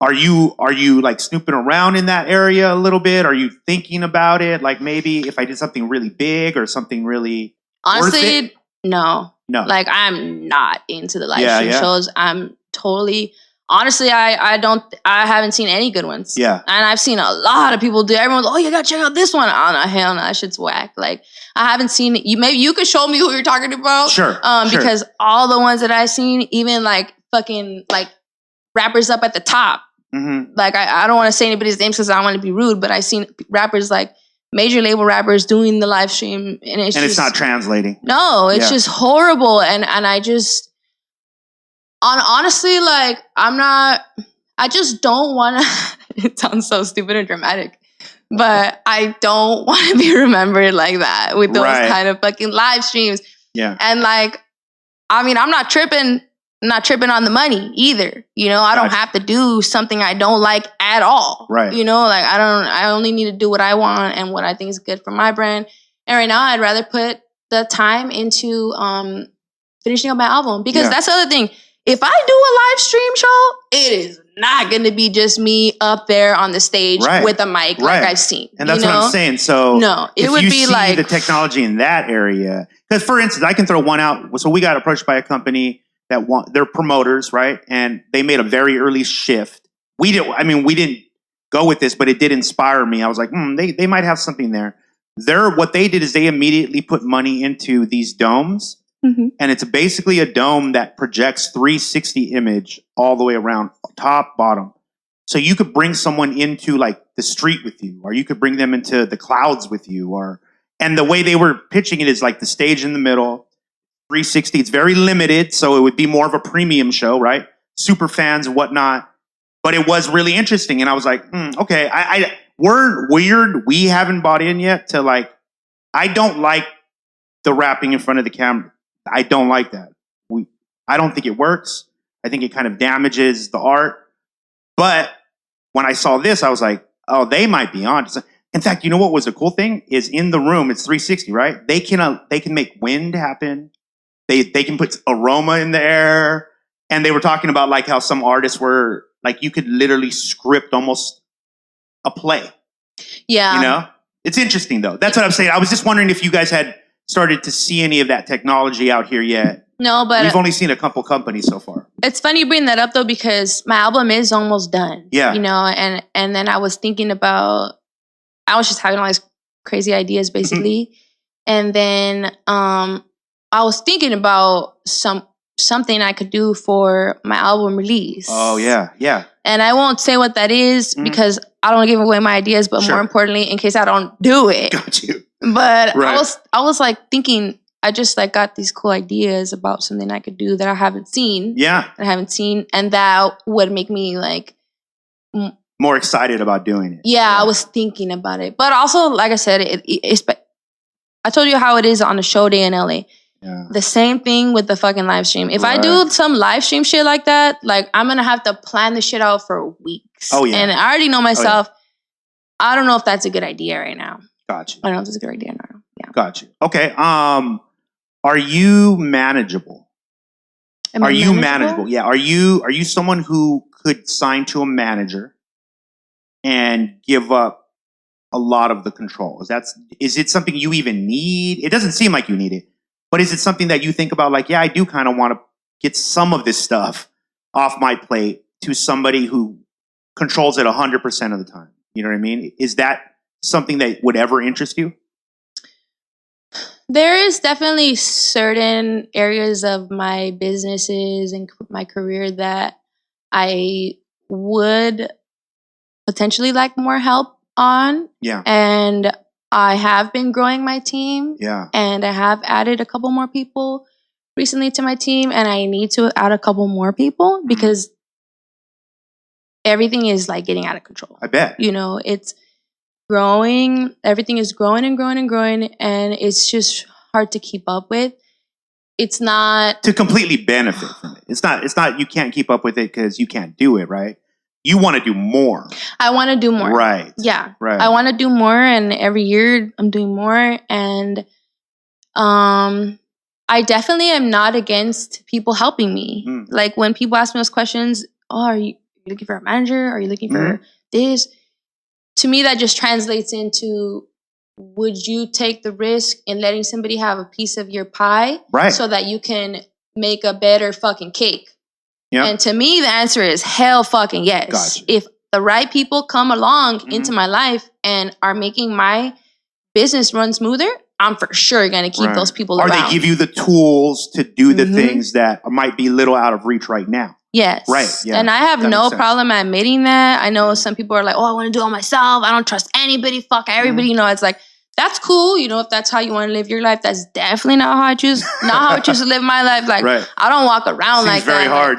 Are you like snooping around in that area a little bit? Are you thinking about it? Like maybe if I did something really big or something really worth it? Honestly, no. No. Like, I'm not into the live Yeah, stream yeah. shows. I'm totally, honestly, I haven't seen any good ones. Yeah. And I've seen a lot of people do. Everyone's, oh, you gotta check out this one. Oh, no, hell no, that shit's whack. Like, I haven't seen it. Maybe you could show me who you're talking about. Sure. Because all the ones that I've seen, even like fucking like rappers up at the top. Mm-hmm. Like, I don't want to say anybody's names because I don't want to be rude, but I've seen rappers like major label rappers doing the live stream, and it's not translating. No, it's just horrible, and I just honestly, like, I just don't want to. It sounds so stupid and dramatic, but I don't want to be remembered like that with those kind of fucking live streams. Yeah, and like, I mean, I'm not tripping on the money either. You know, I don't have to do something I don't like at all. Right. You know, like, I only need to do what I want and what I think is good for my brand. And right now I'd rather put the time into finishing up my album, because that's the other thing. If I do a live stream show, it is not going to be just me up there on the stage with a mic like I've seen. And that's what I'm saying. So no, it would be like the technology in that area. Because for instance, I can throw one out. So we got approached by a company that they're promoters, right? And they made a very early shift. We didn't go with this, but it did inspire me. I was like, they might have something there. What they did is they immediately put money into these domes. Mm-hmm. And it's basically a dome that projects 360 image all the way around, top, bottom. So you could bring someone into like the street with you, or you could bring them into the clouds with you, and the way they were pitching it is like the stage in the middle, 360. It's very limited, so it would be more of a premium show, right? Super fans and whatnot. But it was really interesting, and I was like, okay, we're weird. We haven't bought in yet to like. I don't like the rapping in front of the camera. I don't like that. I don't think it works. I think it kind of damages the art. But when I saw this, I was like, oh, they might be on. In fact, you know what was a cool thing is in the room, it's 360, right? They can make wind happen. They can put aroma in the air. And they were talking about like how some artists were like, you could literally script almost a play. Yeah. You know, it's interesting though. That's what I'm saying. I was just wondering if you guys had started to see any of that technology out here yet. No, but we've only seen a couple companies so far. It's funny you bring that up though, because my album is almost done. Yeah. You know, and then I was thinking about, I was just having all these crazy ideas basically. And then I was thinking about something I could do for my album release. Oh yeah, yeah. And I won't say what that is because I don't want to give away my ideas, but more importantly, in case I don't do it. Got you. But I was like thinking, I just like got these cool ideas about something I could do that I haven't seen. Yeah. And that would make me like more excited about doing it. Yeah, I was thinking about it. But also, like I said, it's I told you how it is on the show day in LA. Yeah. The same thing with the fucking live stream. If I do some live stream shit like that, like I'm going to have to plan the shit out for weeks. Oh, yeah. And I already know myself. I don't know if that's a good idea right now. Got you. I don't know if it's a good idea now. Yeah. Got you. Okay. Are you manageable? Are you manageable? Yeah. Are you someone who could sign to a manager and give up a lot of the control? Is it something you even need? It doesn't seem like you need it, but is it something that you think about? Like, yeah, I do kind of want to get some of this stuff off my plate to somebody who controls it 100% of the time. You know what I mean? Is that something that would ever interest you? There is definitely certain areas of my businesses and my career that I would potentially like more help on. Yeah. And I have been growing my team. Yeah. And I have added a couple more people recently to my team, and I need to add a couple more people because everything is like getting out of control. I bet. You know, it's growing. Everything is growing and growing and growing, and it's just hard to keep up with. It's not to completely benefit from it. It's not you can't keep up with it because you can't do it, right? You want to do more. I want to do more. Right. Yeah. Right. I want to do more, and every year I'm doing more, and I definitely am not against people helping me. Like when people ask me those questions, oh, are you looking for a manager? Are you looking for this? To me, that just translates into, would you take the risk in letting somebody have a piece of your pie so that you can make a better fucking cake? Yep. And to me, the answer is hell fucking yes. Gotcha. If the right people come along into my life and are making my business run smoother, I'm for sure going to keep those people around. Or they give you the tools to do the things that might be a little out of reach right now. Yes. Right. Yeah. And I have no problem admitting that. I know some people are like, oh, I want to do it all myself. I don't trust anybody. Fuck everybody. You know, it's like, that's cool. You know, if that's how you want to live your life, that's definitely not how I choose to live my life. Like, I don't walk around like that. It's very hard.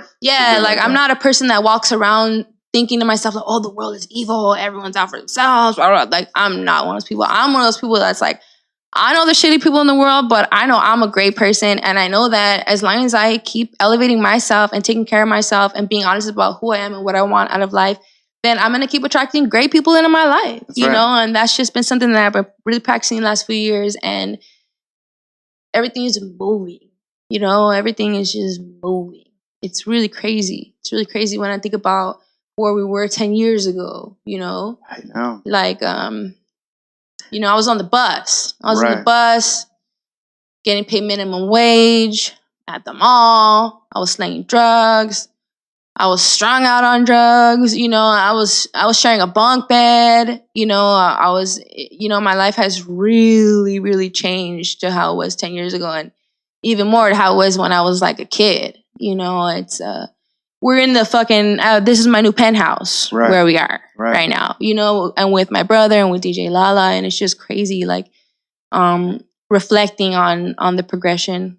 Like I'm not a person that walks around thinking to myself, like, oh, the world is evil. Everyone's out for themselves. Like, I'm not one of those people. I'm one of those people that's like, I know there's shitty people in the world, but I know I'm a great person. And I know that as long as I keep elevating myself and taking care of myself and being honest about who I am and what I want out of life, then I'm going to keep attracting great people into my life, you know? And that's just been something that I've been really practicing the last few years. And everything is moving, you know? Everything is just moving. It's really crazy. It's really crazy when I think about where we were 10 years ago, you know? I know. Like, you know, I was on the bus. I was on the bus, getting paid minimum wage at the mall. I was slinging drugs. I was strung out on drugs. You know, I was sharing a bunk bed. You know, my life has really, really changed to how it was 10 years ago, and even more to how it was when I was like a kid. You know, it's we're in the fucking this is my new penthouse where we are right now. You know, and with my brother and with DJ Lala, and it's just crazy. Like, reflecting on the progression.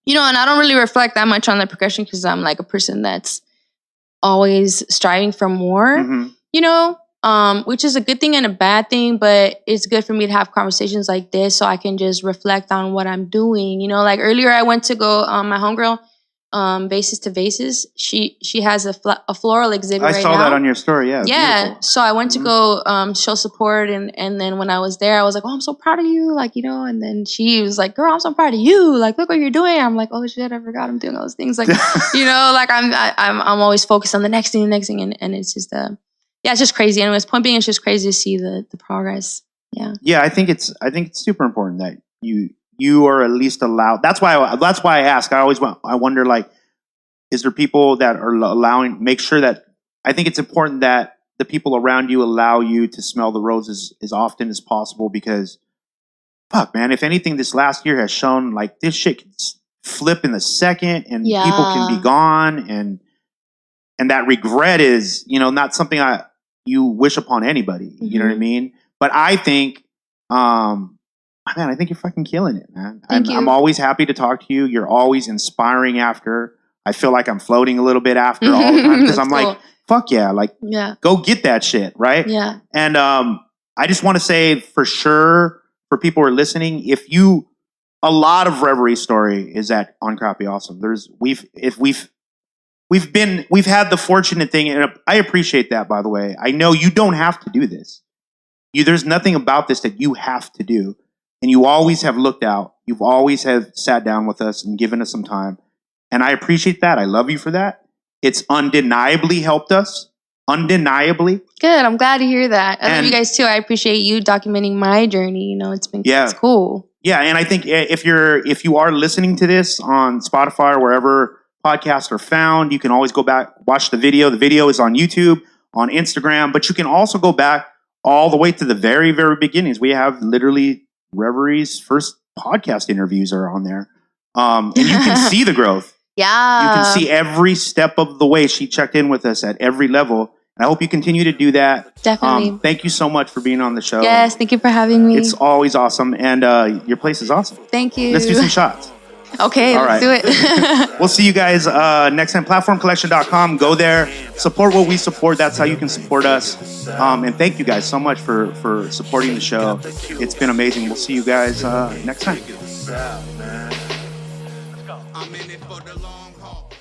You know, and I don't really reflect that much on the progression because I'm like a person that's always striving for more, you know, which is a good thing and a bad thing, but it's good for me to have conversations like this so I can just reflect on what I'm doing. You know, like earlier I went to go, my homegirl, Vases to Vases, she has a floral exhibit right now. I saw that on your story, yeah. Beautiful. So I went to go show support, and then when I was there, I was like, oh, I'm so proud of you, like, you know, and then she was like, girl, I'm so proud of you, like, look what you're doing. I'm like, oh shit, I forgot I'm doing all those things, like, you know, like I'm always focused on the next thing, and it's just it's just crazy. Anyways, point being, it's just crazy to see the progress. Yeah, I think it's super important that you are at least allowed. That's why I ask. I wonder, like, is there people that are make sure that, I think it's important that the people around you allow you to smell the roses as often as possible, because fuck, man, if anything, this last year has shown, like, this shit can flip in the second and people can be gone, and that regret is, you know, not something you wish upon anybody. You know what I mean? But I think, man, I think you're fucking killing it, man. I'm always happy to talk to you. You're always inspiring after. I feel like I'm floating a little bit after all the time because I'm cool. Like, fuck yeah, like, go get that shit, right? Yeah. And I just want to say for sure, for people who are listening, a lot of Reverie story is at On Crappy Awesome. We've had the fortunate thing, and I appreciate that, by the way. I know you don't have to do this. There's nothing about this that you have to do. And you always have looked out. You've always have sat down with us and given us some time. And I appreciate that. I love you for that. It's undeniably helped us. Undeniably. Good. I'm glad to hear that. I love you guys too. I appreciate you documenting my journey. You know, it's cool. Yeah. And I think if you are listening to this on Spotify or wherever podcasts are found, you can always go back, watch the video. The video is on YouTube, on Instagram, but you can also go back all the way to the very, very beginnings. We have literally Reverie's first podcast interviews are on there. And you can see the growth. Yeah. You can see every step of the way she checked in with us at every level. And I hope you continue to do that. Definitely. Thank you so much for being on the show. Yes, thank you for having me. It's always awesome. And your place is awesome. Thank you. Let's do some shots. Okay, let's do it. We'll see you guys next time. Platformcollection.com. Go there. Support what we support. That's how you can support us. And thank you guys so much for supporting the show. It's been amazing. We'll see you guys next time. I'm in it for the long haul.